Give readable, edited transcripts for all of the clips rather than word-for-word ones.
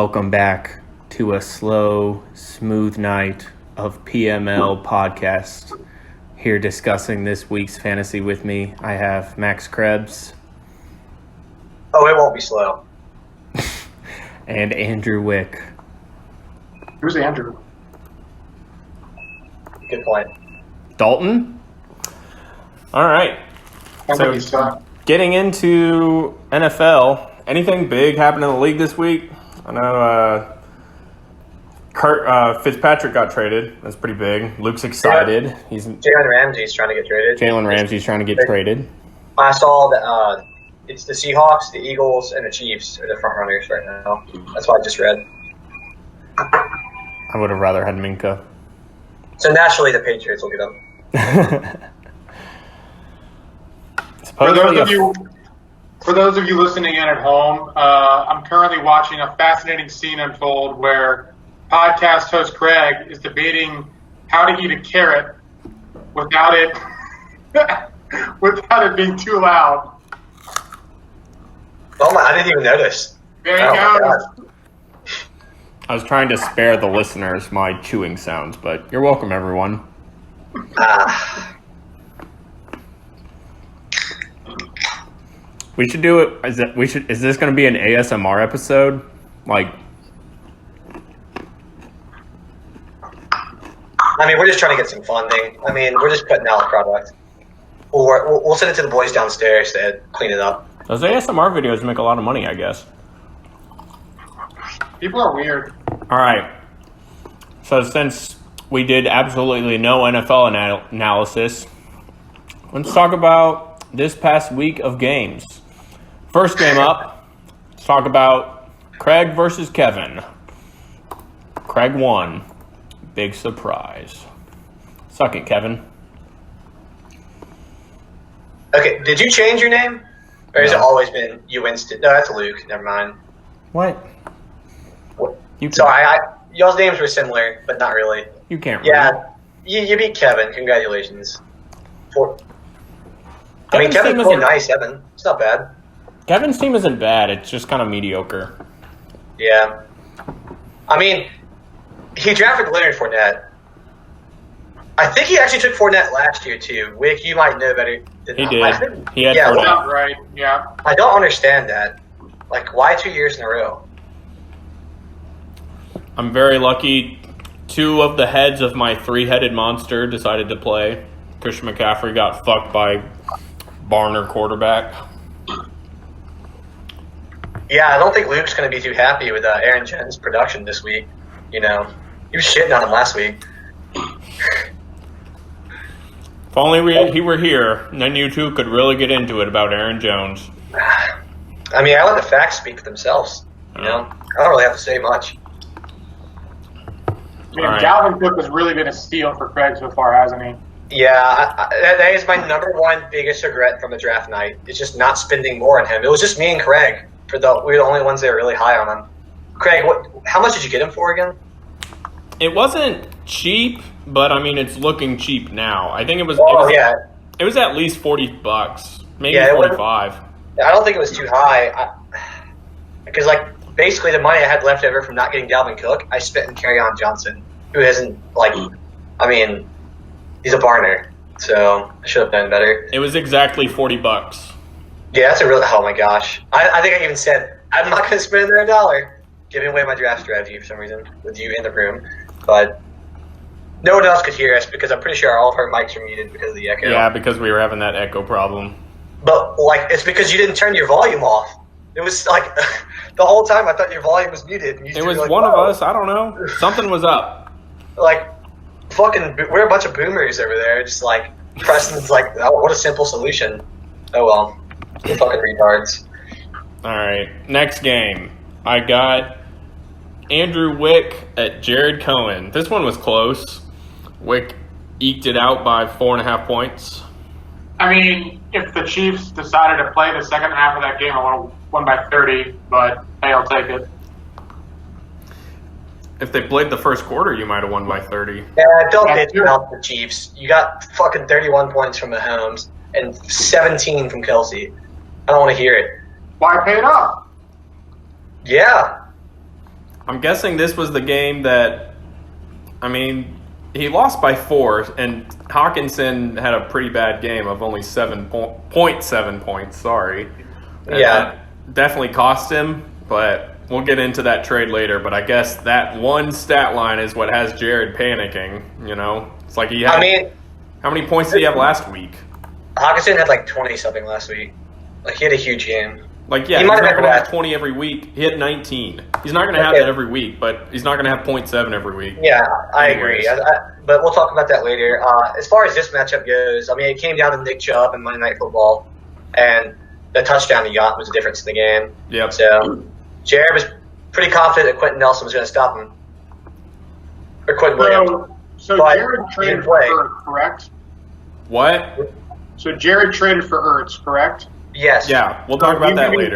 welcome back to a slow, smooth night of PML podcast. Here discussing this week's fantasy with me, I have Max Krebs. Oh, it won't be slow. And Andrew Wick. Who's Andrew? Good point. Dalton? All right. So, getting into NFL, anything big happened in the league this week? I know Fitzpatrick got traded. That's pretty big. Luke's excited. Yeah. Jalen Ramsey's trying to get traded. Traded. I saw that it's the Seahawks, the Eagles, and the Chiefs are the front runners right now. That's what I just read. I would have rather had Minka. So naturally, the Patriots will get them. For those of you listening in at home, I'm currently watching a fascinating scene unfold where podcast host Craig is debating how to eat a carrot without it being too loud. Oh my! I didn't even notice. There you go. I was trying to spare the listeners my chewing sounds, but you're welcome, everyone. We should do it. Is this going to be an ASMR episode? Like, I mean, we're just trying to get some funding. I mean, we're just putting out a product. We'll send it to the boys downstairs to clean it up. Those ASMR videos make a lot of money, I guess. People are weird. All right. So since we did absolutely no NFL analysis, let's talk about this past week of games. First game up, let's talk about Craig versus Kevin. Craig won. Big surprise. Suck it, Kevin. Okay, did you change your name? Or has it always been you Winston? No, that's Luke. Never mind. What? Sorry, y'all's names were similar, but not really. You can't remember. Yeah, you beat Kevin. Congratulations. Kevin's pretty nice, Evan. It's not bad. Kevin's team isn't bad. It's just kind of mediocre. Yeah. I mean, he drafted Leonard Fournette. I think he actually took Fournette last year, too. Wick, you might know better than He did. He had Fournette. Right, yeah. I don't understand that. Like, why 2 years in a row? I'm very lucky. Two of the heads of my three-headed monster decided to play. Christian McCaffrey got fucked by Barner quarterback. Yeah, I don't think Luke's going to be too happy with Aaron Jones' production this week. You know, he was shitting on him last week. If only he were here, then you two could really get into it about Aaron Jones. I mean, I let the facts speak for themselves. You know, I don't really have to say much. Man, Dalvin Cook has really been a steal for Craig so far, hasn't he? Yeah, that is my number one biggest regret from the draft night. It's just not spending more on him. It was just me and Craig. We were the only ones that were really high on him. Craig, how much did you get him for again? It wasn't cheap, but I mean, it's looking cheap now. I think it was. It was at least $40, maybe 45. I don't think it was too high, because basically the money I had left over from not getting Dalvin Cook, I spent in Kerryon Johnson, who isn't he's a Barner, so I should have done better. It was exactly $40. Yeah, that's a real. Oh my gosh, I think I even said I'm not going to spend another $1, giving away my draft strategy for some reason with you in the room, but no one else could hear us because I'm pretty sure all of our mics are muted because of the echo. Yeah, because we were having that echo problem. But it's because you didn't turn your volume off. It was the whole time I thought your volume was muted. And it was one of us. I don't know. Something was up. We're a bunch of boomers over there. Just Preston's oh, what a simple solution. Oh well, you're fucking retards. All right, next game. I got Andrew Wick at Jared Cohen. This one was close. Wick eked it out by 4.5 points. I mean, if the Chiefs decided to play the second half of that game, I would have won by 30, but hey, I'll take it. If they played the first quarter, you might have won by 30. Yeah, don't bitch about the Chiefs. You got fucking 31 points from Mahomes and 17 from Kelsey. I don't want to hear it. Why pay it up? Yeah. I'm guessing this was the game that, I mean, he lost by 4, and Hawkinson had a pretty bad game of only 7.7 points. Sorry. And that definitely cost him, but we'll get into that trade later. But I guess that one stat line is what has Jared panicking. You know, it's like he had. How many points did he have last week? Hawkinson had like 20 something last week. Like he had a huge game. Like, yeah, he's not going to have 20 every week. He hit 19. He's not going to have that every week, but he's not going to have 0.7 every week. Yeah, I agree. But we'll talk about that later. As far as this matchup goes, I mean, it came down to Nick Chubb and Monday Night Football, and the touchdown he got was the difference in the game. Yep. So Jared was pretty confident that Quentin Nelson was going to stop him. Or Quentin Williams. So Jared traded for Ertz, correct? What? So Jared traded for Ertz, correct? Yes. Yeah, we'll talk about that later.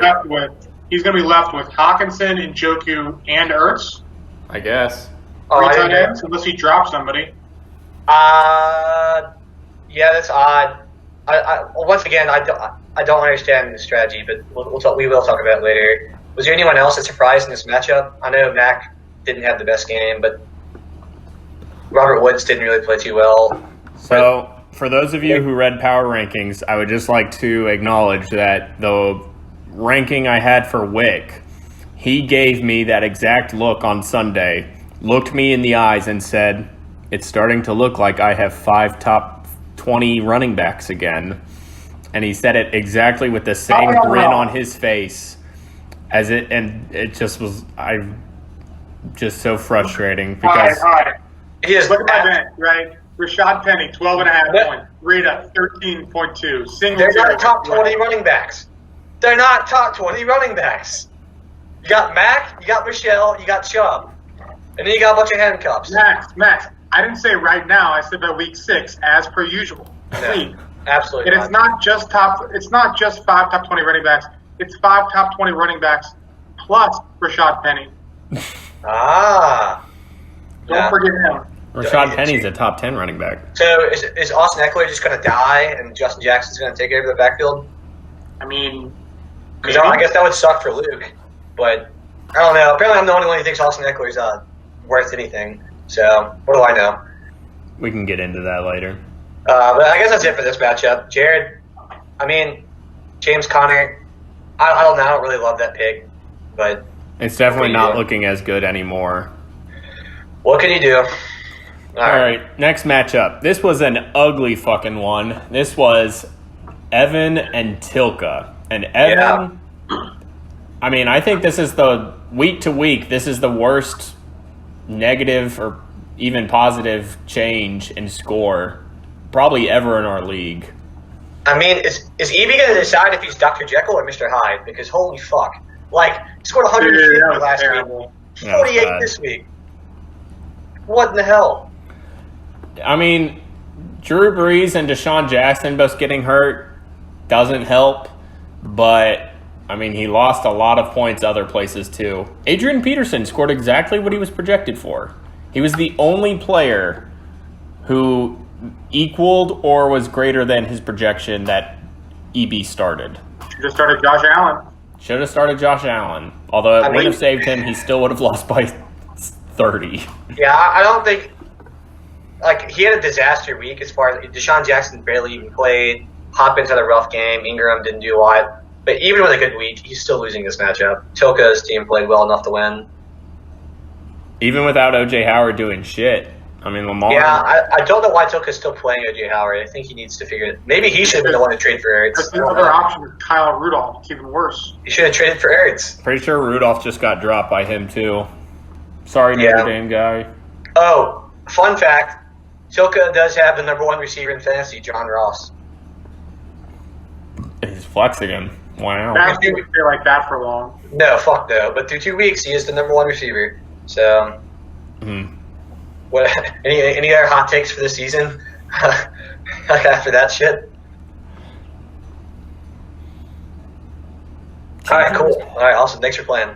He's going to be left with Hawkinson, Njoku, and Ertz. I guess. Three tight ends, unless he drops somebody. Yeah, that's odd. Once again, I don't understand the strategy, but we will talk about it later. Was there anyone else that surprised in this matchup? I know Mac didn't have the best game, but Robert Woods didn't really play too well. So, for those of you who read Power Rankings, I would just like to acknowledge that the ranking I had for Wick, he gave me that exact look on Sunday, looked me in the eyes and said, "It's starting to look like I have 5 top 20 running backs again." And he said it exactly with the same grin on his face and it just was, just so frustrating because... All right. Look at my bench, right? Rashad Penny, 12.5 points. Rita, 13.2. They're not top 20 running backs. They're not top 20 running backs. You got Mac, you got Michelle, you got Chubb. And then you got a bunch of handcuffs. Max, I didn't say right now. I said by week 6, as per usual. No, absolutely and not. It's not just 5 top 20 running backs. It's 5 top 20 running backs plus Rashad Penny. Don't forget him. Rashad Penny's a top 10 running back. So is Austin Eckler just going to die and Justin Jackson's going to take over the backfield? I mean, because I guess that would suck for Luke. But I don't know. Apparently, I'm the only one who thinks Austin Eckler's worth anything. So what do I know? We can get into that later. But I guess that's it for this matchup. Jared, I mean, James Conner, I don't know. I don't really love that pick. But it's definitely not looking as good anymore. What can you do? All right, next matchup. This was an ugly fucking one. This was Evan and Tilka. And Evan, I mean, I think this is the week to week, this is the worst negative or even positive change in score probably ever in our league. I mean, is Evie going to decide if he's Dr. Jekyll or Mr. Hyde? Because holy fuck. Like, he scored 150 last week. 48 this week. What in the hell? I mean, Drew Brees and Deshaun Jackson both getting hurt doesn't help, but, I mean, he lost a lot of points other places too. Adrian Peterson scored exactly what he was projected for. He was the only player who equaled or was greater than his projection that EB started. Should have started Josh Allen. Should have started Josh Allen. Although it would have saved him, he still would have lost by 30. Yeah, I don't think... Like, he had a disaster week as far as Deshaun Jackson barely even played. Hopkins had a rough game. Ingram didn't do a lot. But even with a good week, he's still losing this matchup. Tilka's team played well enough to win. Even without O.J. Howard doing shit. I mean, Lamar... Yeah, I don't know why Tilka's still playing O.J. Howard. I think he needs to figure it... Maybe he should have been the one to trade for Ertz. The other option is Kyle Rudolph. It's even worse. He should have traded for Ertz. Pretty sure Rudolph just got dropped by him, too. Sorry, Notre Dame guy. Oh, fun fact. Tilka does have the number 1 receiver in fantasy, John Ross. He's flexing him. Wow. That didn't stay like that for long. No, fuck no. But through 2 weeks, he is the number 1 receiver. So, what? Any other hot takes for this season? After that shit? All right, cool. All right, awesome. Thanks for playing.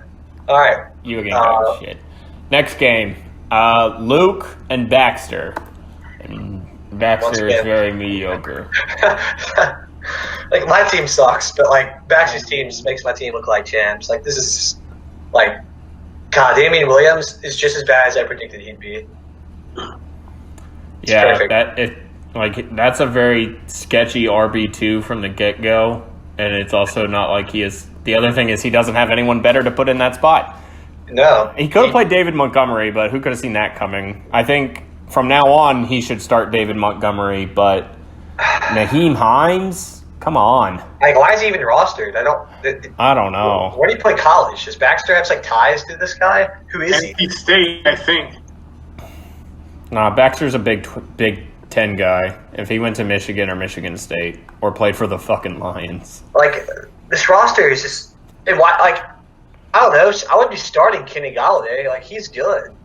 All right. You again, shit. Next game, Luke and Baxter. And Baxter is very mediocre. Like, my team sucks, but, like, Baxter's team just makes my team look like champs. Like, this is, like, God, Damian Williams is just as bad as I predicted he'd be. It's perfect. That's a very sketchy RB2 from the get-go, and it's also not like he is. The other thing is he doesn't have anyone better to put in that spot. No. He could have played David Montgomery, but who could have seen that coming? I think from now on he should start David Montgomery, but Naheem Hines? Come on. Like, why is he even rostered? I don't know. Where do you play college? Does Baxter have ties to this guy? Who is he? NC State, I think. Nah, Baxter's a Big 10 guy. If he went to Michigan or Michigan State or played for the fucking Lions. Like, this roster is just I don't know. I would be starting Kenny Galladay. Like, he's good.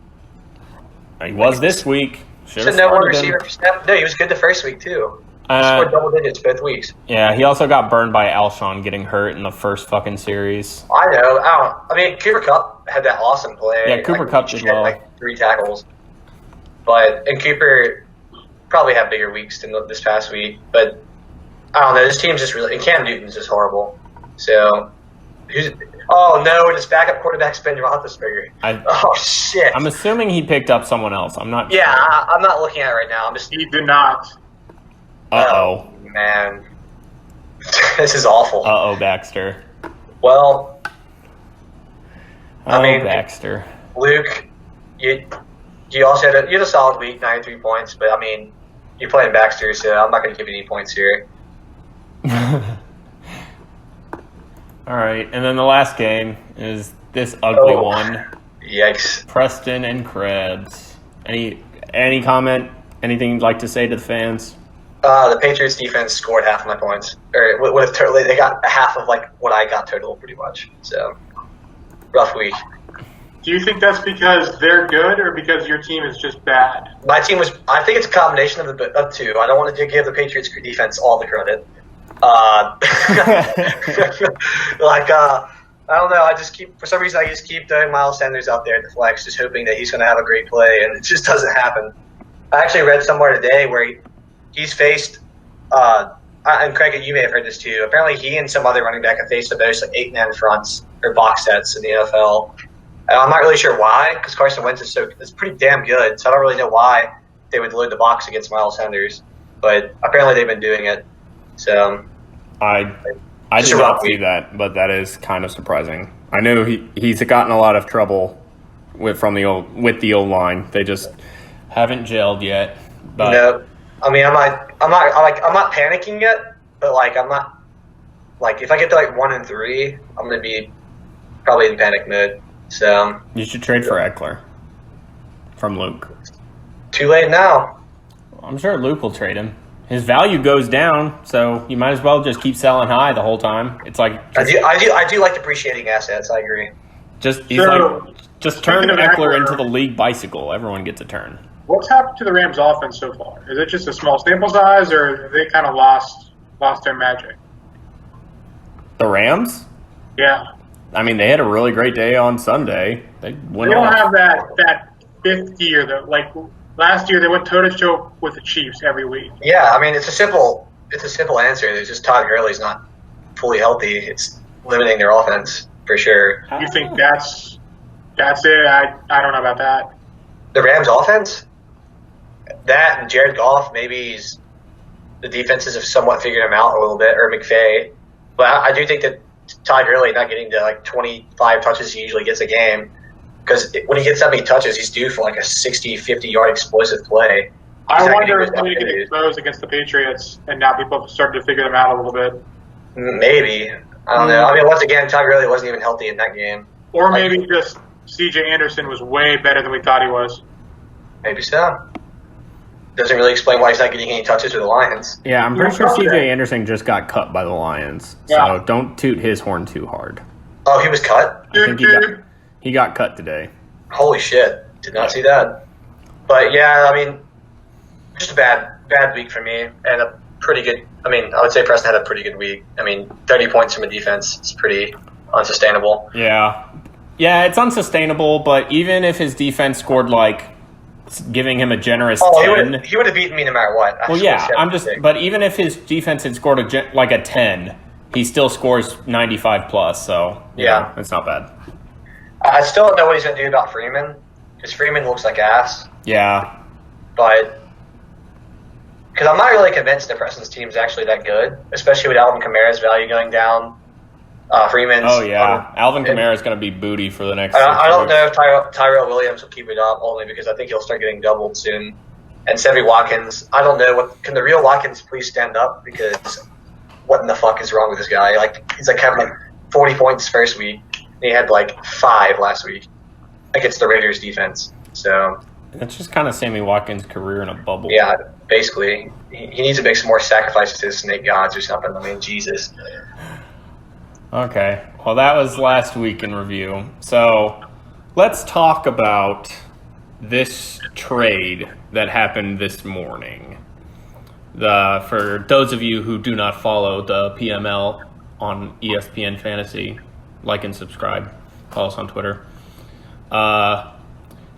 He was this week. Should no one receiver for snap. No, he was good the first week too. He scored double digits both weeks. Yeah, he also got burned by Alshon getting hurt in the first fucking series. I know. I mean, Cooper Kupp had that awesome play. Yeah, Cooper Kupp did well. Like 3 tackles. And Cooper probably had bigger weeks than this past week. But I don't know. This team's just really – and Cam Newton's just horrible. So, oh, no, his backup quarterback's Ben Roethlisberger. Oh, shit. I'm assuming he picked up someone else. I'm not sure. I'm not looking at it right now. He did not. Uh-oh. Oh, man. This is awful. Uh-oh, Baxter. Well, I mean, Baxter. Luke, you also had a solid week, 93 points, but, I mean, you're playing Baxter, so I'm not going to give you any points here. All right, and then the last game is this ugly one. Yikes. Preston and Krebs. Any comment? Anything you'd like to say to the fans? The Patriots defense scored half of my points. Or they got half of what I got total pretty much. So, rough week. Do you think that's because they're good or because your team is just bad? My team was – I think it's a combination of two. I don't want to give the Patriots defense all the credit. I don't know. For some reason, I just keep throwing Miles Sanders out there at the flex, just hoping that he's going to have a great play, and it just doesn't happen. I actually read somewhere today where he's faced, and Craig, you may have heard this too. Apparently, he and some other running back have faced the most 8-man fronts or box sets in the NFL. I'm not really sure why, because Carson Wentz is pretty damn good, so I don't really know why they would load the box against Miles Sanders. But apparently, they've been doing it. So I did not see that, but that is kind of surprising. I know he's gotten a lot of trouble with the old line. They just haven't gelled yet. But no, I mean I'm not panicking yet, but I'm not if I get to 1-3, I'm gonna be probably in panic mode. So you should trade for Eckler from Luke. Too late now. I'm sure Luke will trade him. His value goes down, so you might as well just keep selling high the whole time. It's I do like depreciating assets. I agree. Just turn Eckler into the league bicycle. Everyone gets a turn. What's happened to the Rams' offense so far? Is it just a small sample size, or have they kind of lost their magic? The Rams? Yeah. I mean, they had a really great day on Sunday. They don't have that fifth year though. Last year, they went toe-to-toe with the Chiefs every week. Yeah, I mean, it's a simple answer. It's just Todd Gurley's not fully healthy. It's limiting their offense, for sure. You think that's it? I don't know about that. The Rams' offense? That and Jared Goff, maybe the defenses have somewhat figured him out a little bit, or McVay. But I do think that Todd Gurley not getting to 25 touches he usually gets a game, because when he gets that many touches, he's due for a 60, 50-yard explosive play. I wonder if they get exposed against the Patriots, and now people have started to figure them out a little bit. Maybe. I don't know. I mean, once again, Todd Gurley wasn't even healthy in that game. Or maybe just C.J. Anderson was way better than we thought he was. Maybe so. Doesn't really explain why he's not getting any touches with the Lions. Yeah, I'm pretty sure C.J. Anderson just got cut by the Lions. So don't toot his horn too hard. Oh, he was cut? I think he got cut today. Holy shit. Did not see that. But, yeah, I mean, just a bad week for me. And a pretty good – I mean, I would say Preston had a pretty good week. I mean, 30 points from a defense is pretty unsustainable. Yeah. Yeah, it's unsustainable, but even if his defense scored giving him a generous 10. He would have beaten me no matter what. Well, yeah, but even if his defense had scored a 10, he still scores 95 plus, so yeah, it's not bad. I still don't know what he's going to do about Freeman, because Freeman looks like ass. Yeah. But because I'm not really convinced that Preston's team is actually that good, especially with Alvin Kamara's value going down. Freeman's. Oh, yeah. Alvin Kamara is going to be booty for the next 6 I don't weeks. know if Tyrell Williams will keep it up, only because I think he'll start getting doubled soon. And Sevy Watkins, I don't know. Can the real Watkins please stand up? Because what in the fuck is wrong with this guy? He's having 40 points first week. And he had 5 last week against the Raiders defense. So It's just kind of Sammy Watkins' career in a bubble. yeah, basically, he needs to make some more sacrifices to the snake gods or something. I mean, Jesus. Okay. Well, that was last week in review. So let's talk about this trade that happened this morning. For those of you who do not follow the PML on ESPN Fantasy, like and subscribe. Follow us on Twitter.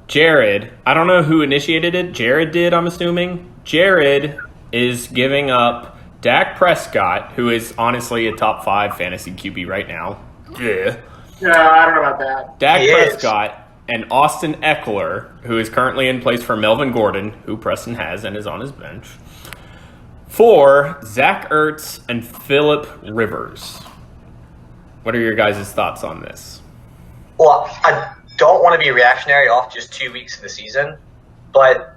Jared, I don't know who initiated it. Jared did, I'm assuming. Jared is giving up Dak Prescott, who is honestly a top 5 fantasy QB right now. Yeah. Yeah, I don't know about that. Dak He is. Prescott and Austin Eckler, who is currently in place for Melvin Gordon, who Preston has and is on his bench, for Zach Ertz and Phillip Rivers. What are your guys' thoughts on this? Well, I don't want to be reactionary off just 2 weeks of the season, but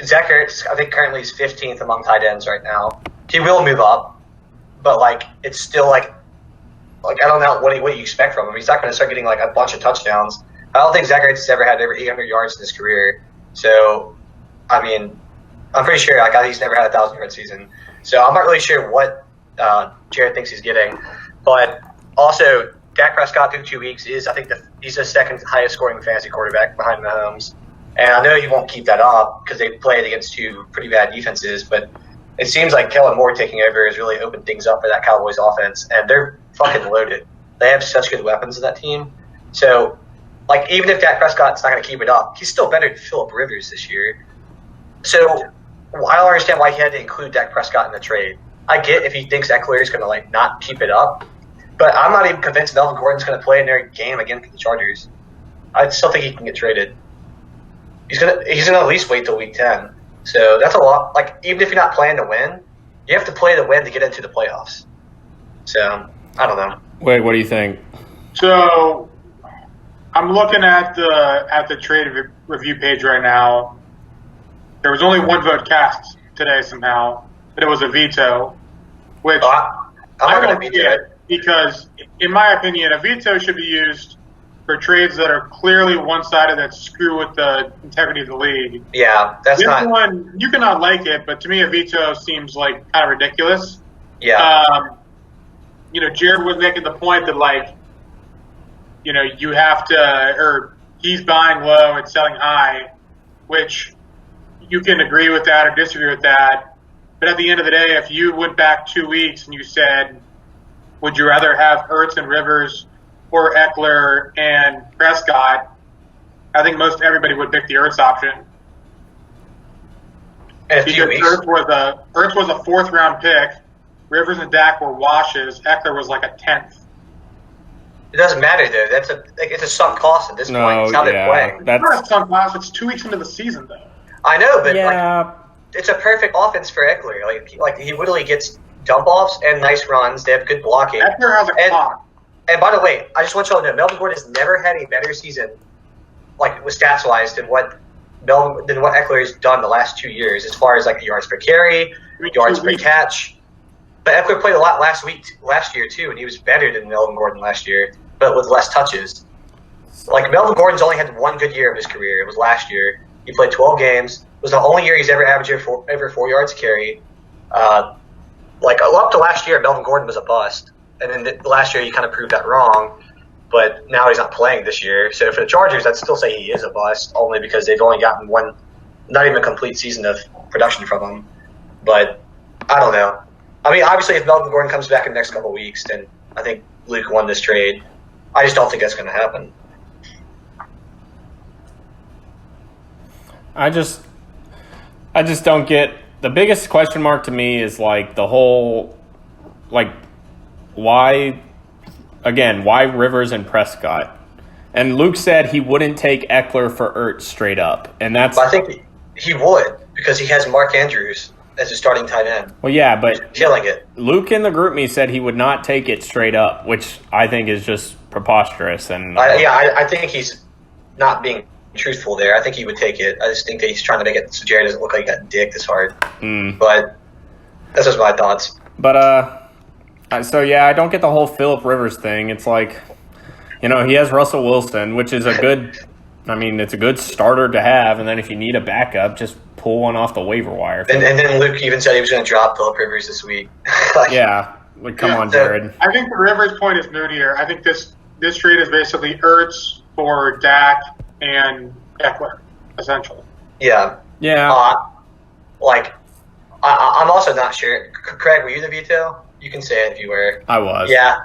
Zach Ertz, I think currently he's 15th among tight ends right now. He will move up, but it's still I don't know what you expect from him. He's not going to start getting a bunch of touchdowns. I don't think Zach Ertz has ever had over 800 yards in his career. So, I mean, I'm pretty sure he's never had a 1,000-yard season. So I'm not really sure what Jared thinks he's getting, but also Dak Prescott through 2 weeks I think he's the second highest scoring fantasy quarterback behind Mahomes. And I know he won't keep that up because they played against 2 pretty bad defenses, but it seems like Kellen Moore taking over has really opened things up for that Cowboys offense, and they're fucking loaded. They have such good weapons in that team. So, even if Dak Prescott's not going to keep it up, he's still better than Phillip Rivers this year. So, I don't understand why he had to include Dak Prescott in the trade. I get if he thinks Eckler is going to not keep it up, but I'm not even convinced Melvin Gordon's going to play in their game again for the Chargers. I still think he can get traded. He's gonna at least wait till week 10. So that's a lot. Even if you're not playing to win, you have to play to win to get into the playoffs. So I don't know. Wait, what do you think? So I'm looking at the trade review page right now. There was only one vote cast today somehow, but it was a veto, which I'm not I going to don't be get because, in my opinion, a veto should be used for trades that are clearly one-sided that screw with the integrity of the league. Yeah, that's This not. one, you cannot like it, but to me a veto seems kind of ridiculous. Yeah, Jared was making the point that you have to, or he's buying low and selling high, which you can agree with that or disagree with that. But at the end of the day, if you went back 2 weeks and you said, would you rather have Ertz and Rivers or Eckler and Prescott, I think most everybody would pick the Ertz option. in a few Because weeks. Ertz was a 4th-round pick. Rivers and Dak were washes. Eckler was a 10th. It doesn't matter though. It's a sunk cost at this point. No, It's how they're yeah, playing. that's It's not a sunk cost. It's 2 weeks into the season, though. I know, but yeah. it's a perfect offense for Eckler. He literally gets dump offs and nice runs. They have good blocking. Eckler has a clock. And by the way, I just want y'all to know, Melvin Gordon has never had a better season, with stats wise, than what Eckler has done the last 2 years, as far as yards per carry, yards per catch. But Eckler played a lot last year too, and he was better than Melvin Gordon last year, but with less touches. Melvin Gordon's only had one good year of his career. It was last year. He played 12 games. It was the only year he's ever averaged over 4 yards carry. Up to last year, Melvin Gordon was a bust. And then last year, he kind of proved that wrong. But now he's not playing this year. So for the Chargers, I'd still say he is a bust, only because they've only gotten one, not even a complete season of production from him. But I don't know. I mean, obviously, if Melvin Gordon comes back in the next couple of weeks, then I think Luke won this trade. I just don't think that's going to happen. I just don't get the biggest question mark to me is the whole why Rivers and Prescott, And Luke said he wouldn't take Eckler for Ertz straight up, and that's. But I think he would because he has Mark Andrews as a starting tight end. Well, yeah, but killing it. Luke in the group me said he would not take it straight up, which I think is just preposterous. And I think he's not being truthful there. I think he would take it. I just think that he's trying to make it so Jared doesn't look like he got dicked this hard. But that's just my thoughts. But so yeah, I don't get the whole Phillip Rivers thing. It's like, he has Russell Wilson, which is it's a good starter to have. And then if you need a backup, just pull one off the waiver wire. And then Luke even said he was going to drop Phillip Rivers this week. Come on, Jared. I think the Rivers point is moot here. I think this trade is basically Ertz for Dak and Eckler, essentially. Yeah. Yeah. I'm also not sure. Craig, were you the veto? You can say it if you were. I was. Yeah.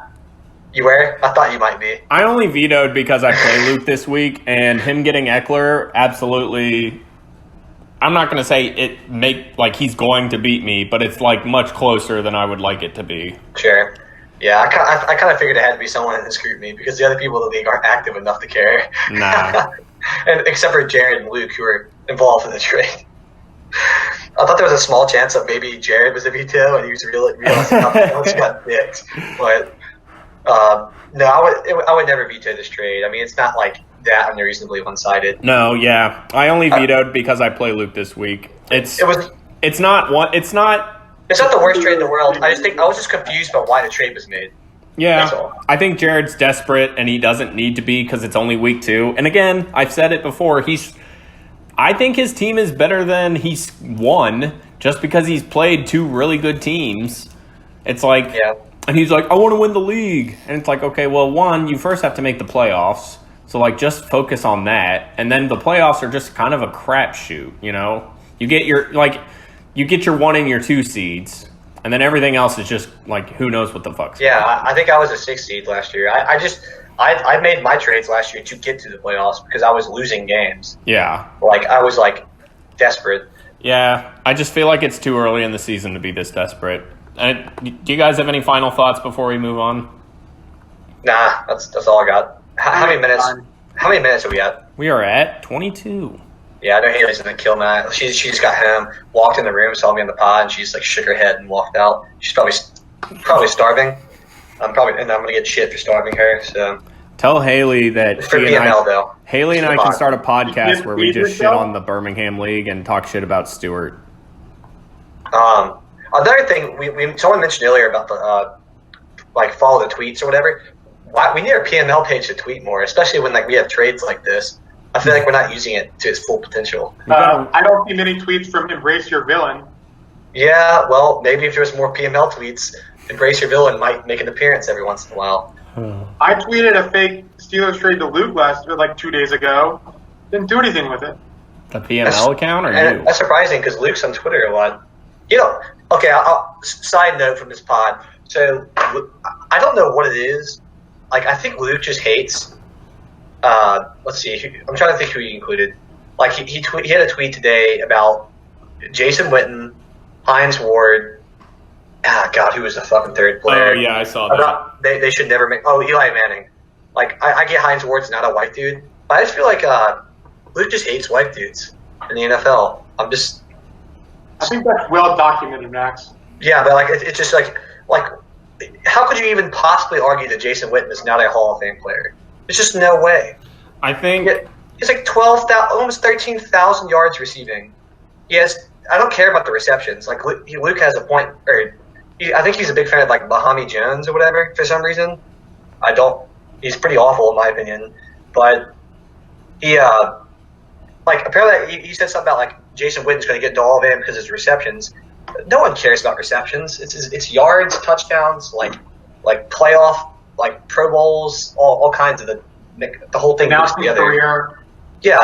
You were? I thought you might be. I only vetoed because I play Luke this week, and him getting Eckler, absolutely. I'm not going to say he's going to beat me, but it's much closer than I would like it to be. Sure. Yeah, I kind of figured it had to be someone in this group me because the other people in the league aren't active enough to care. Nah. And except for Jared and Luke, who are involved in the trade. I thought there was a small chance that maybe Jared was a veto and he was realizing how he got dicked. But no, I would never veto this trade. I mean, it's not like that unreasonably one-sided. No, yeah, I only vetoed because I play Luke this week. It's not the worst trade in the world. I was just confused by why the trade was made. Yeah, I think Jared's desperate and he doesn't need to be because it's only week 2. And again, I've said it before. I think his team is better than he's won just because he's played 2 really good teams. It's like, and he's like, I want to win the league. And it's like, okay, well, one, you first have to make the playoffs. So, just focus on that. And then the playoffs are just kind of a crapshoot, You get your 1 and your 2 seeds. And then everything else is just, who knows what the fuck's going on. I think I was a 6 seed last year. I made my trades last year to get to the playoffs because I was losing games. Yeah. I was, desperate. Yeah, I just feel like it's too early in the season to be this desperate. Do you guys have any final thoughts before we move on? Nah, that's all I got. How many minutes are we at? We are at 22. Yeah, I know Haley's gonna kill Matt. She just got home, walked in the room, saw me in the pod, and she's shook her head and walked out. She's probably starving. I'm gonna get shit for starving her. So tell Haley that for PML though. Haley and I can start a podcast where we just shit on the Birmingham League and talk shit about Stewart. Another thing someone mentioned earlier about the follow the tweets or whatever. We need our PML page to tweet more, especially when we have trades like this. I feel like we're not using it to its full potential. I don't see many tweets from Embrace Your Villain. Yeah, well, maybe if there was more PML tweets, Embrace Your Villain might make an appearance every once in a while. I tweeted a fake Steelers trade to Luke 2 days ago. Didn't do anything with it. The PML account or you? That's surprising because Luke's on Twitter a lot. Okay, side note from this pod. So, I don't know what it is. I think Luke just hates. Let's see. I'm trying to think who he included. He had a tweet today about Jason Witten, Hines Ward. God, who was the fucking third player? Oh yeah, I saw that. They should never make. Oh, Eli Manning. I get Hines Ward's not a white dude, but I just feel like Luke just hates white dudes in the NFL. I think that's well documented, Max. Yeah, but it's just how could you even possibly argue that Jason Witten is not a Hall of Fame player? There's just no way. I think he's 12,000, almost 13,000 yards receiving. Yes, I don't care about the receptions. Luke has a point, I think he's a big fan of Bahami Jones or whatever for some reason. I don't. He's pretty awful in my opinion, but he apparently he said something about Jason Witten's going to get to all of him because of his receptions. No one cares about receptions. It's yards, touchdowns, playoff, Pro Bowls, all kinds of the whole thing goes together. Career. Yeah,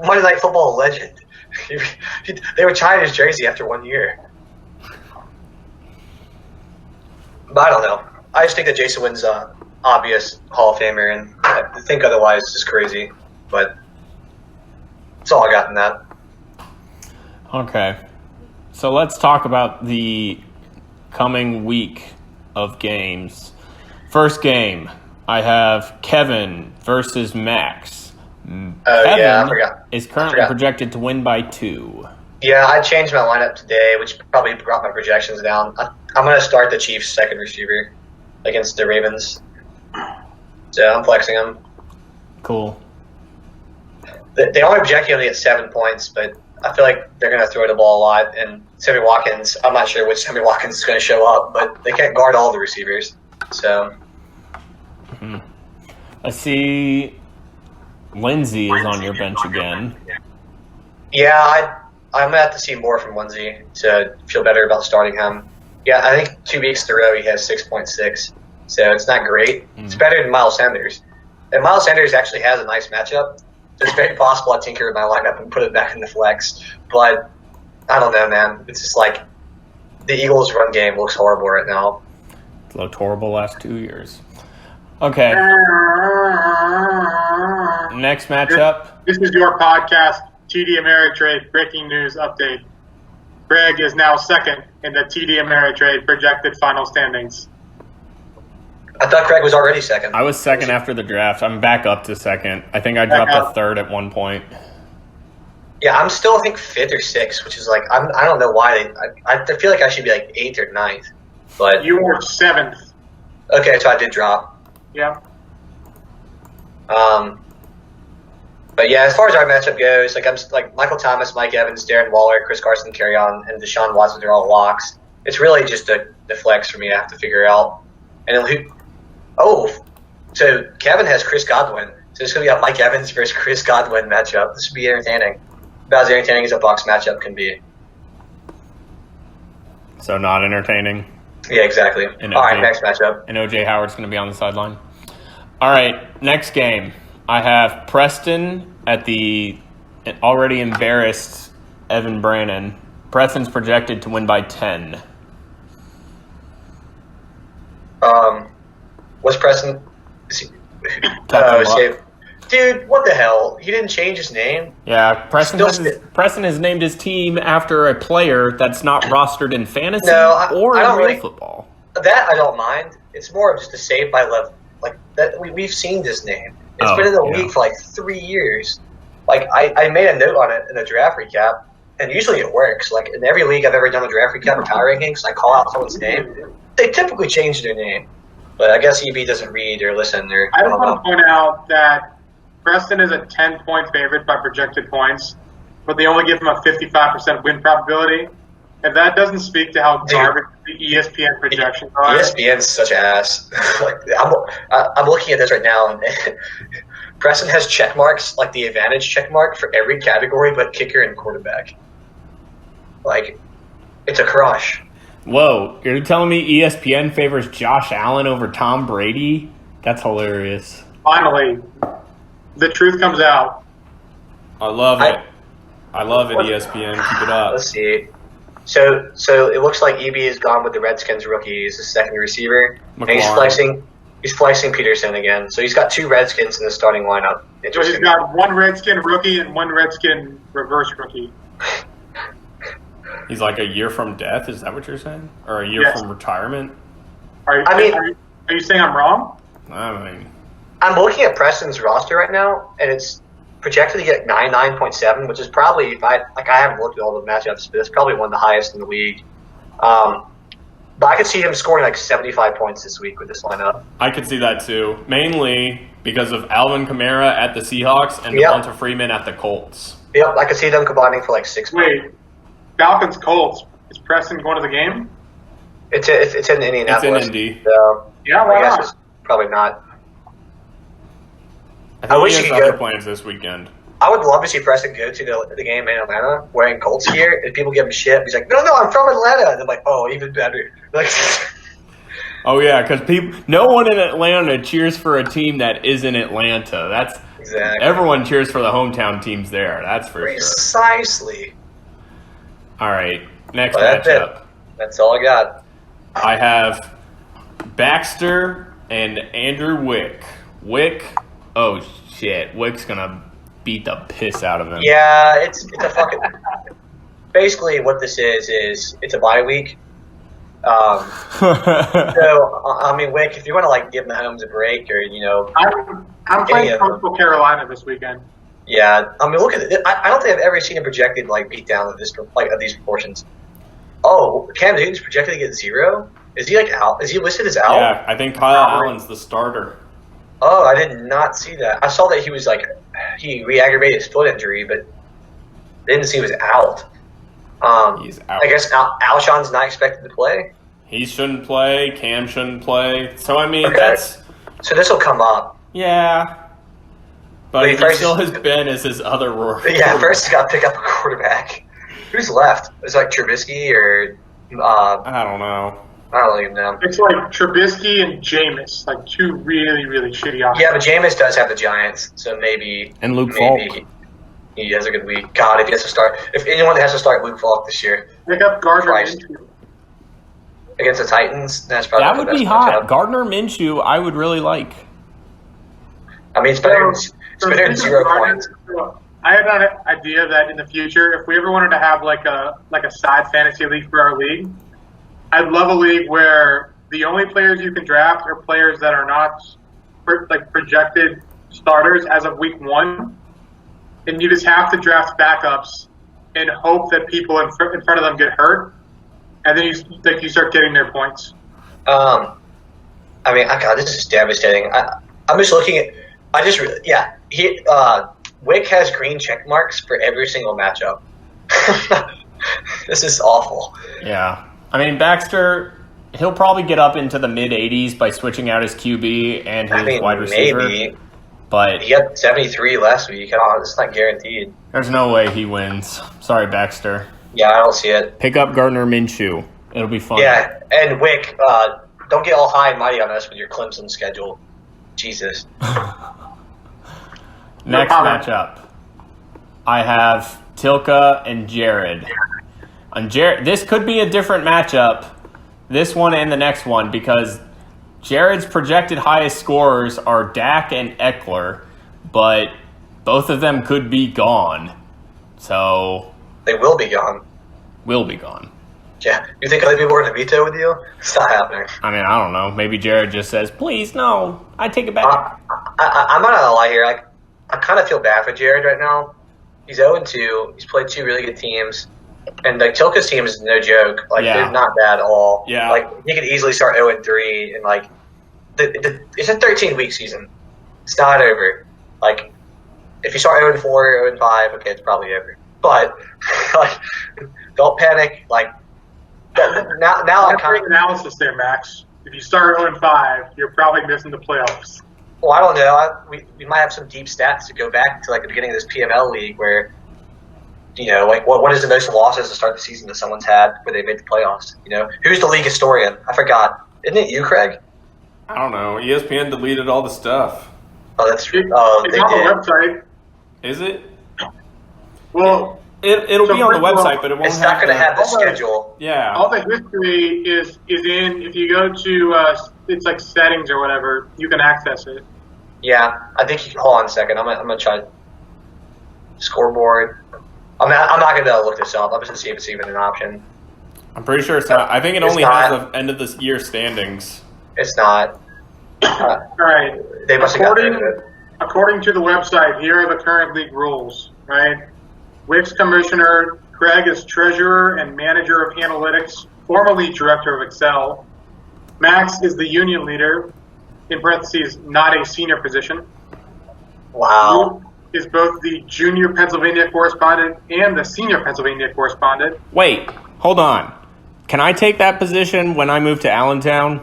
Monday Night Football legend. They retired his jersey after 1 year. But I don't know. I just think that Jason Witten's obvious Hall of Famer, and I think otherwise is crazy. But that's all I got in that. Okay. So let's talk about the coming week of games. First game, I have Kevin versus Max. Oh, Kevin yeah, I forgot. is currently projected to win by 2. Yeah, I changed my lineup today, which probably brought my projections down. I'm going to start the Chiefs' second receiver against the Ravens. So I'm flexing him. Cool. They only project you only at 7 points, but I feel like they're going to throw the ball a lot. And Sammy Watkins, I'm not sure which Sammy Watkins is going to show up, but they can't guard all the receivers. So. I see Lindsey is on your bench again. Yeah, I'm going to have to see more from Lindsey to feel better about starting him. Yeah, I think 2 weeks in a row he has 6.6, so it's not great. It's better than Miles Sanders. And Miles Sanders actually has a nice matchup. So it's very possible I tinker with my lineup and put it back in the flex. But I don't know, man. It's just like the Eagles' run game looks horrible right now. It's looked horrible last 2 years. Okay. Next matchup. This is your podcast, TD Ameritrade Breaking News Update. Greg is now second in the TD Ameritrade projected final standings. I thought Craig was already second. I was second after the draft. I'm back up to second. I think I dropped to third at one point. Yeah, I'm still, I think, 5th or 6th, which is like, I don't know why. I feel like I should be like 8th or 9th. But you were 7th. Okay, so I did drop. Yeah. But yeah, as far as our matchup goes, like I'm like Michael Thomas, Mike Evans, Darren Waller, Chris Carson, carry on, and Deshaun Watson are all locks. It's really just the flex for me to have to figure out. And then so Kevin has Chris Godwin. So it's going to be a Mike Evans versus Chris Godwin matchup. This would be entertaining. About as entertaining as a Bucs matchup can be. So not entertaining. Yeah, exactly. All right, next matchup. And O.J. Howard's going to be on the sideline. All right, next game. I have Preston at the already embarrassed Evan Brannon. Preston's projected to win by 10. What's Preston? Dude, what the hell? He didn't change his name? Yeah, Preston has named his team after a player that's not rostered in fantasy or in real football. That I don't mind. It's more of just a save by love. Like that, we've seen this name. It's been in the league for like 3 years. Like I made a note on it in the draft recap, and usually it works. Like in every league I've ever done a draft recap or power rankings, I call out someone's name. They typically change their name, but I guess EB doesn't read or listen. I just want to point out that Preston is a 10-point favorite by projected points, but they only give him a 55% win probability. If that doesn't speak to how garbage the ESPN projections are. ESPN's such ass. Like I'm looking at this right now, and Preston has check marks, like the advantage check mark for every category but kicker and quarterback. Like, it's a crush. Whoa, you're telling me ESPN favors Josh Allen over Tom Brady? That's hilarious. Finally, the truth comes out. I love it. I love it, ESPN. Keep it up. Let's see. So it looks like EB is gone with the Redskins rookie. He's the second receiver. And he's flexing Peterson again. So he's got 2 Redskins in the starting lineup. So he's got 1 Redskin rookie and 1 Redskin reverse rookie. He's like a year from death. Is that what you're saying? Or a year from retirement? Are you saying I'm wrong? I mean, I'm looking at Preston's roster right now, and it's projected to get 99.7, which is probably, I haven't looked at all the matchups, but it's probably one of the highest in the league. But I could see him scoring like 75 points this week with this lineup. I could see that too, mainly because of Alvin Kamara at the Seahawks and Devonta Freeman at the Colts. Yep, I could see them combining for like 6 points. Wait, Falcons Colts. Is Preston going to the game? It's in Indianapolis. It's in Indy. So yeah, I guess it's probably not. I wish he could go plans this weekend. I would love to see Preston go to the game in Atlanta wearing Colts gear, and people give him shit. He's like, "No, I'm from Atlanta." And I'm like, "Oh, even better." Like, oh yeah, because no one in Atlanta cheers for a team that isn't Atlanta. That's exactly. Everyone cheers for the hometown teams there. That's for Precisely. Sure. All right, next matchup. That's all I got. I have Baxter and Andrew Wick. Oh shit, Wick's gonna beat the piss out of him. Yeah, it's a fucking. Basically, what this is it's a bye week. Wick, if you want to like give Mahomes a break, or I'm playing Coastal Carolina this weekend. Yeah, look at it. I don't think I've ever seen a projected like beatdown of these proportions. Oh, Cam Newton's projected to get 0. Is he like out? Is he listed as out? Yeah, I think Kyle Allen's the starter. Oh, I did not see that. I saw that he was he re-aggravated his foot injury, but didn't see he was out. He's out. I guess Alshon's not expected to play. He shouldn't play. Cam shouldn't play. So Okay. So this will come up. Yeah. But he first, still has Ben as his other role. Yeah, first he's got to pick up a quarterback. Who's left? Is it like Trubisky or? I don't know. I don't even know. It's like Trubisky and Jameis, like two really, really shitty options. Yeah, but Jameis does have the Giants, so maybe. And Luke Falk. He has a good week. God, if he has to start, if anyone has to start Luke Falk this year, pick up Gardner Minshew against the Titans. That's probably that would be hot. Matchup. Gardner Minshew, I would really like. I mean, it's better than 0 points. I had an idea that in the future, if we ever wanted to have like a side fantasy league for our league, I'd love a league where the only players you can draft are players that are not projected starters as of week 1, and you just have to draft backups and hope that people in front of them get hurt, and then you start getting their points. God, this is devastating. I'm just looking at. Wick has green check marks for every single matchup. This is awful. Yeah. I mean, Baxter, he'll probably get up into the mid-80s by switching out his QB and his wide receiver. Maybe. But he got 73 last week. It's not guaranteed. There's no way he wins. Sorry, Baxter. Yeah, I don't see it. Pick up Gardner Minshew. It'll be fun. Yeah, and Wick, don't get all high and mighty on us with your Clemson schedule. Jesus. Next matchup, I have Tilka and Jared. This could be a different matchup, this one and the next one, because Jared's projected highest scorers are Dak and Eckler, but both of them could be gone. So they will be gone. Will be gone. Yeah. You think other people are going to veto with you? It's not happening. I mean, I don't know. Maybe Jared just says, please, no, I take it back. I'm not going to lie here. I kind of feel bad for Jared right now. He's 0-2. He's played 2 really good teams. And Tilka's team is no joke. They're not bad at all. Yeah. He could easily start 0-3. And, it's a 13-week season. It's not over. If you start 0-4, 0-5, okay, it's probably over. But, don't panic. Now I'm kind of analysis there, Max. If you start 0-5, you're probably missing the playoffs. Well, I don't know. We might have some deep stats to go back to the beginning of this PML league where, what is the most losses to start the season that someone's had where they made the playoffs? Who's the league historian? I forgot. Isn't it you, Craig? I don't know. ESPN deleted all the stuff. Oh, that's true. It's on the website. Is it? Well, it'll be on the website, but it won't. It's not going to have the schedule. Yeah. All the history is in. If you go to it's like settings or whatever, you can access it. Yeah, I think you can. Hold on a second. I'm gonna try scoreboard. I'm not gonna be able to look this up. I'm just gonna see if it's even an option. I'm pretty sure it's not. I think it only has the end of the year standings. It's not. All right. They must have gotten rid of it. According to the website, here are the current league rules. Right. Wick's commissioner, Craig is treasurer and manager of analytics, formerly director of Excel. Max is the union leader, in parentheses, not a senior position. Wow. Luke is both the junior Pennsylvania correspondent and the senior Pennsylvania correspondent. Wait, hold on. Can I take that position when I move to Allentown?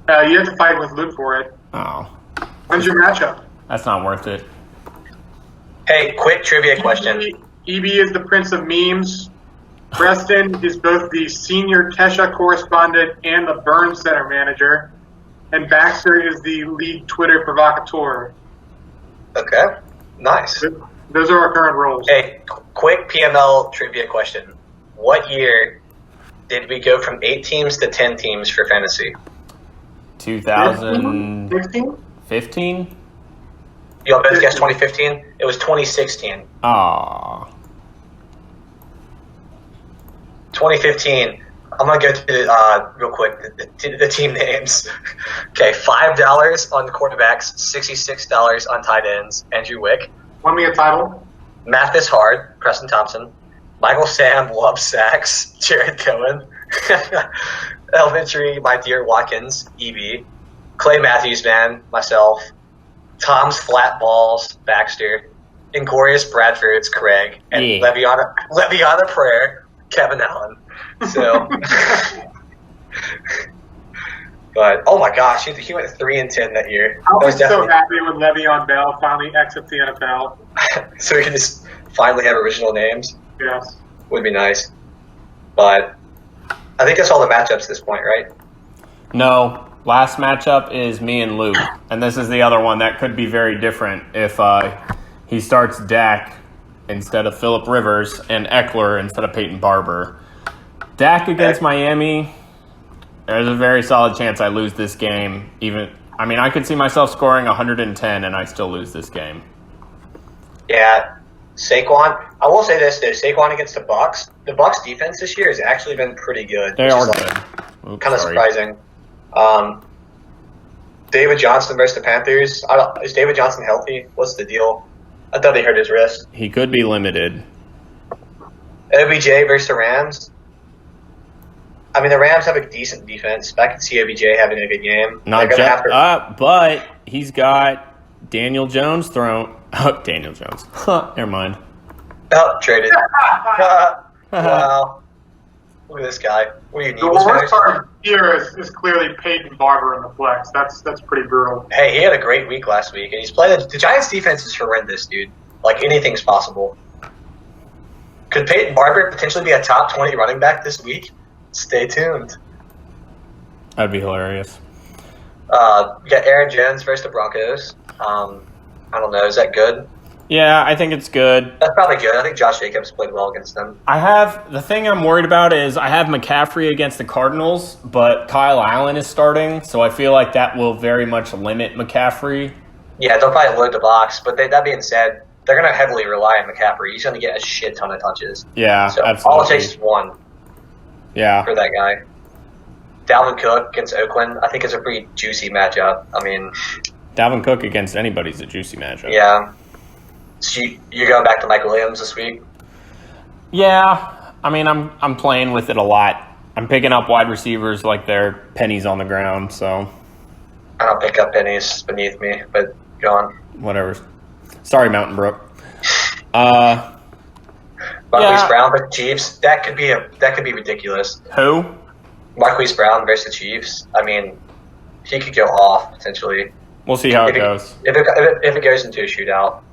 You have to fight with Luke for it. Oh. When's your matchup? That's not worth it. Hey, quick trivia question. EB is the prince of memes. Preston is both the senior Kesha correspondent and the Burn Center manager. And Baxter is the lead Twitter provocateur. Okay, nice. Those are our current roles. Hey, quick PML trivia question. What year did we go from 8 teams to 10 teams for fantasy? 2015? 16? You all both guessed 2015? It was 2016. Aww. 2015. I'm going to go through real quick the team names. Okay, $5 on the quarterbacks, $66 on tight ends, Andrew Wick. Won me a title. Math is hard, Preston Thompson. Michael Sam loves sacks, Jared Cohen. Elementary, my dear Watkins, EB. Clay Matthews, man, myself. Tom's flat balls, Baxter. Inglorious Bradford's Craig. And Le'Veon Prayer, Kevin Allen. So, but oh my gosh, he went 3-10 that year. I was so happy when Le'Veon Bell finally exits the NFL. So we can just finally have original names. Yes, would be nice. But I think that's all the matchups at this point, right? No. Last matchup is me and Luke, and this is the other one that could be very different if he starts Dak instead of Phillip Rivers and Eckler instead of Peyton Barber. Dak against Miami, there's a very solid chance I lose this game. I could see myself scoring 110 and I still lose this game. Yeah, Saquon. I will say this, though. Saquon against the Bucs. The Bucs defense this year has actually been pretty good. They are good. Kind of surprising. David Johnson versus the Panthers. Is David Johnson healthy? What's the deal? I thought he hurt his wrist. He could be limited. OBJ versus the Rams. I mean, the Rams have a decent defense. I can see OBJ having a good game. But he's got Daniel Jones thrown. Oh, Daniel Jones. Never mind. Oh, traded. Wow. Look at this guy. What do you need? The worst part here is clearly Peyton Barber in the flex. That's pretty brutal. Hey, he had a great week last week, and he's playing. The Giants' defense is horrendous, dude. Like, anything's possible. Could Peyton Barber potentially be a top 20 running back this week? Stay tuned. That'd be hilarious. We got Aaron Jones versus the Broncos. I don't know. Is that good? Yeah, I think it's good. That's probably good. I think Josh Jacobs played well against them. The thing I'm worried about is I have McCaffrey against the Cardinals, but Kyle Allen is starting, so I feel like that will very much limit McCaffrey. Yeah, they'll probably load the box, but that being said, they're going to heavily rely on McCaffrey. He's going to get a shit ton of touches. Yeah, so absolutely. All it takes is one. Yeah. For that guy. Dalvin Cook against Oakland, I think it's a pretty juicy matchup. I mean, Dalvin Cook against anybody's a juicy matchup. Yeah. So you're going back to Michael Williams this week? Yeah. I mean, I'm playing with it a lot. I'm picking up wide receivers like they're pennies on the ground, so. I don't pick up pennies beneath me, but go on. Whatever. Sorry, Mountain Brook. Marquise Brown versus the Chiefs. That could be ridiculous. Who? Marquise Brown versus the Chiefs. I mean, he could go off potentially. We'll see how it goes. If it goes into a shootout.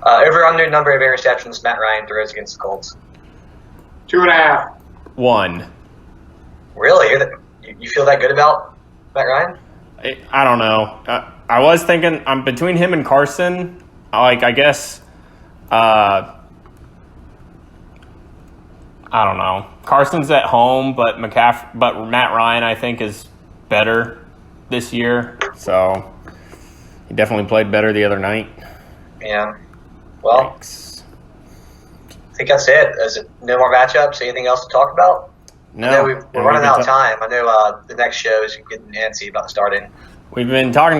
Over under number of interceptions Matt Ryan throws against the Colts. 2.5. 1. Really? You feel that good about Matt Ryan? I don't know. I was thinking I'm between him and Carson. I guess. I don't know. Carson's at home, but Matt Ryan I think is better this year. So he definitely played better the other night. Yeah. Well, Thanks. I think that's it. Is it no more matchups? Anything else to talk about? No. We're running out of time. I know the next show is getting antsy about starting. We've been talking